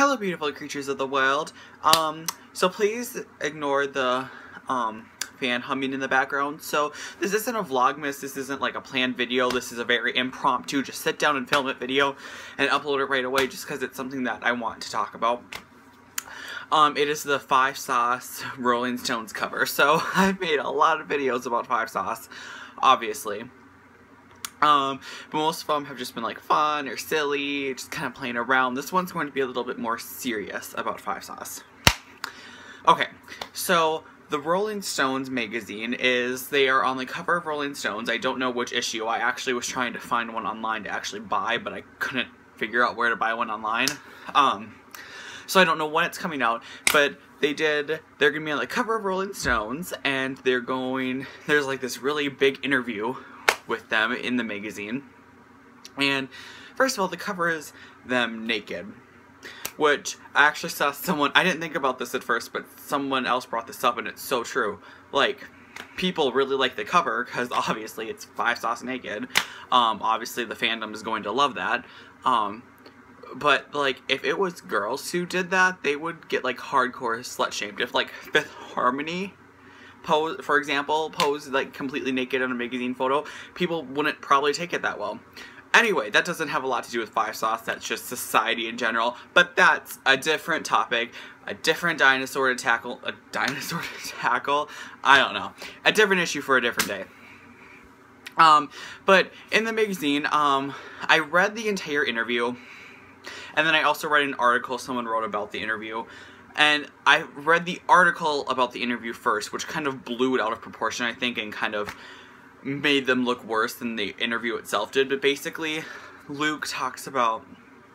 Hello, beautiful creatures of the world. So please ignore the, fan humming in the background. So this isn't a Vlogmas, this isn't like a planned video, this is a very impromptu, just sit down and film it video and upload it right away just because it's something that I want to talk about. It is the 5 Sauce Rolling Stones cover. So I've made a lot of videos about 5 Sauce, obviously. But most of them have just been like fun or silly, just kind of playing around. This one's going to be a little bit more serious about 5 Sauce. Okay, so the Rolling Stones magazine they are on the cover of Rolling Stones. I don't know which issue. I actually was trying to find one online to actually buy, but I couldn't figure out where to buy one online. So I don't know when it's coming out, but they're gonna be on the cover of Rolling Stones, and there's like this really big interview with them in the magazine. And first of all, the cover is them naked, which I actually saw I didn't think about this at first, but someone else brought this up, and it's so true. Like, people really like the cover because obviously it's 5 Sauce naked. Obviously the fandom is going to love that. But like, if it was girls who did that, they would get like hardcore slut shamed. If like Fifth Harmony for example, posed like completely naked on a magazine photo, people wouldn't probably take it that well. Anyway, that doesn't have a lot to do with 5 Sauce, that's just society in general, but that's a different topic, a different dinosaur to tackle, I don't know, a different issue for a different day. But in the magazine, I read the entire interview, and then I also read an article someone wrote about the interview. And I read the article about the interview first, which kind of blew it out of proportion, I think, and kind of made them look worse than the interview itself did. But basically, Luke talks about,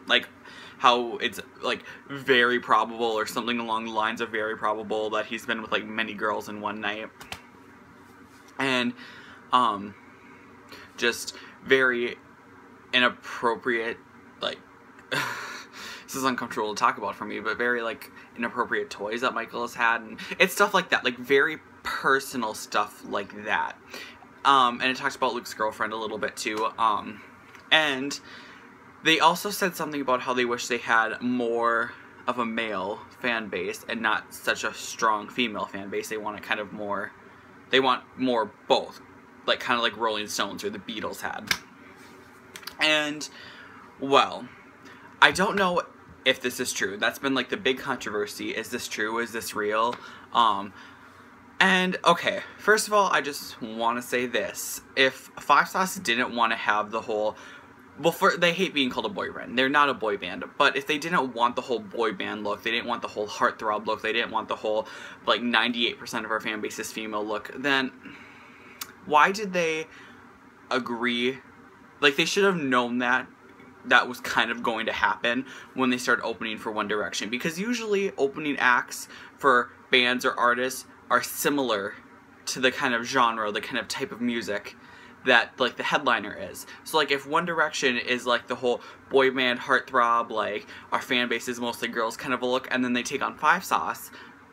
like, how it's, like, very probable, or something along the lines of very probable, that he's been with, like, many girls in one night. And, just very inappropriate, like, this is uncomfortable to talk about for me, but very, like, inappropriate toys that Michael has had, and it's stuff like that, like, very personal stuff like that. And it talks about Luke's girlfriend a little bit, too, and they also said something about how they wish they had more of a male fan base and not such a strong female fan base. They want it kind of more, they want more both, like, kind of like Rolling Stones or the Beatles had. And, well, I don't know if this is true. That's been like the big controversy. Is this true? Is this real? And okay, first of all, I just want to say this. If 5 Sauce didn't want to have the whole, well, they hate being called a boy band. They're not a boy band. But if they didn't want the whole boy band look, they didn't want the whole heartthrob look, they didn't want the whole, like, 98% of our fan base is female look, then why did they agree? Like, they should have known that was kind of going to happen when they started opening for One Direction, because usually opening acts for bands or artists are similar to the kind of genre, the kind of type of music that, like, the headliner is. So, like, if One Direction is, like, the whole boy band heartthrob, like, our fan base is mostly girls kind of a look, and then they take on 5 Sauce,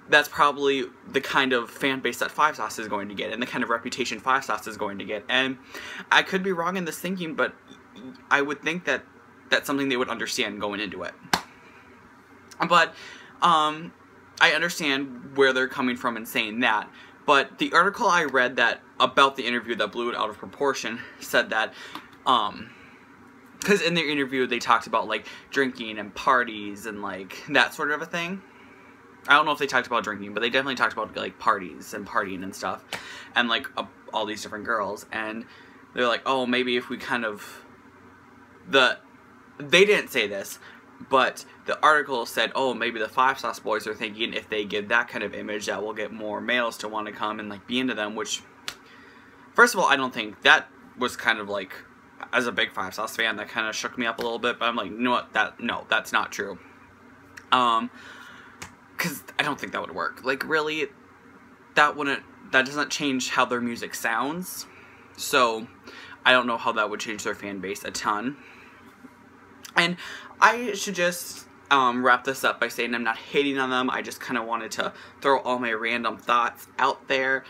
that's probably the kind of fan base that 5 Sauce is going to get, and the kind of reputation 5 Sauce is going to get. And I could be wrong in this thinking, but I would think that that's something they would understand going into it. But, I understand where they're coming from in saying that, but the article I read about the interview that blew it out of proportion said that, because in their interview they talked about, like, drinking and parties and, like, that sort of a thing. I don't know if they talked about drinking, but they definitely talked about, like, parties and partying and stuff, and, like, all these different girls, and they're like, oh, maybe if we kind of, they didn't say this, but the article said, oh, maybe the 5 Sauce boys are thinking if they give that kind of image that will get more males to want to come and, like, be into them, which, first of all, I don't think that was kind of, like, as a big 5 Sauce fan, that kind of shook me up a little bit, but I'm like, you know what, no, that's not true. Because I don't think that would work. Like, really, that doesn't change how their music sounds, so I don't know how that would change their fan base a ton. And I should just wrap this up by saying I'm not hating on them. I just kind of wanted to throw all my random thoughts out there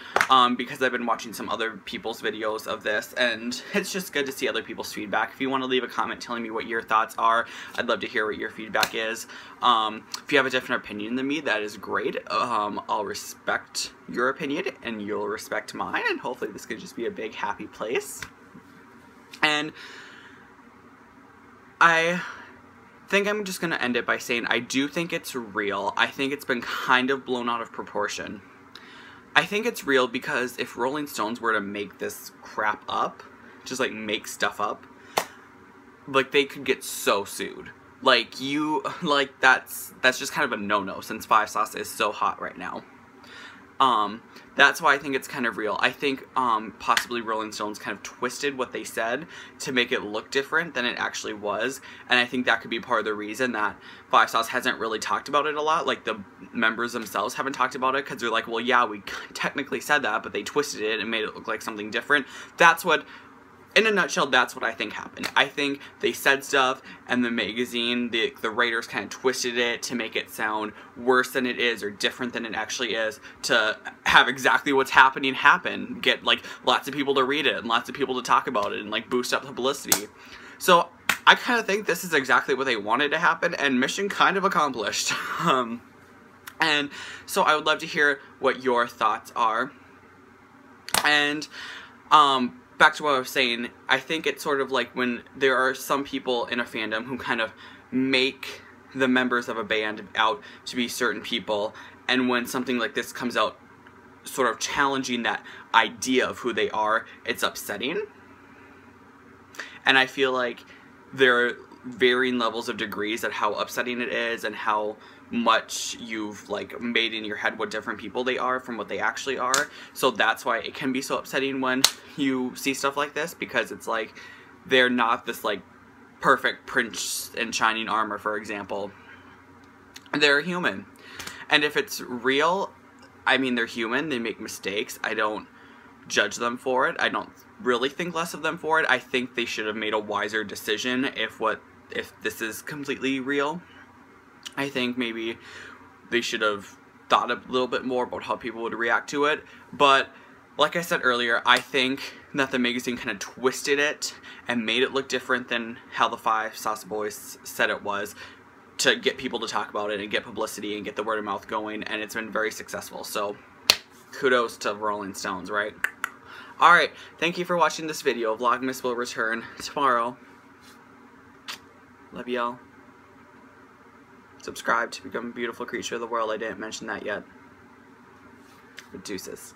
because I've been watching some other people's videos of this, and it's just good to see other people's feedback. If you want to leave a comment telling me what your thoughts are, I'd love to hear what your feedback is. If you have a different opinion than me, that is great. I'll respect your opinion and you'll respect mine, and hopefully this could just be a big happy place. And I think I'm just gonna end it by saying I do think it's real. I think it's been kind of blown out of proportion. I think it's real because if Rolling Stones were to make this crap up, just like make stuff up, like they could get so sued. Like that's just kind of a no-no since Five Sauce is so hot right now. That's why I think it's kind of real. I think possibly Rolling Stones kind of twisted what they said to make it look different than it actually was, and I think that could be part of the reason that Five Sauce hasn't really talked about it a lot. Like the members themselves haven't talked about it because they're like, well, yeah, we technically said that, but they twisted it and made it look like something different. That's what, in a nutshell, that's what I think happened. I think they said stuff, and the magazine, the writers kind of twisted it to make it sound worse than it is or different than it actually is to have exactly what's happening happen. Get, like, lots of people to read it and lots of people to talk about it and, like, boost up publicity. So I kind of think this is exactly what they wanted to happen, and mission kind of accomplished. And so I would love to hear what your thoughts are. And, back to what I was saying, I think it's sort of like when there are some people in a fandom who kind of make the members of a band out to be certain people, and when something like this comes out sort of challenging that idea of who they are, it's upsetting. And I feel like there are varying levels of degrees at how upsetting it is and how much you've like made in your head what different people they are from what they actually are. So that's why it can be so upsetting when you see stuff like this, because it's like they're not this like perfect prince in shining armor, for example. They're human, and if it's real, I mean, they're human, they make mistakes. I don't judge them for it. I don't really think less of them for it. I think they should have made a wiser decision if this is completely real. I think maybe they should have thought a little bit more about how people would react to it. But like I said earlier, I think that the magazine kind of twisted it and made it look different than how the Five Sauce Boys said it was, to get people to talk about it and get publicity and get the word of mouth going, and it's been very successful. So kudos to Rolling Stones, right? Alright, thank you for watching this video. Vlogmas will return tomorrow. Love y'all. Subscribe to become a beautiful creature of the world. I didn't mention that yet. Deuces.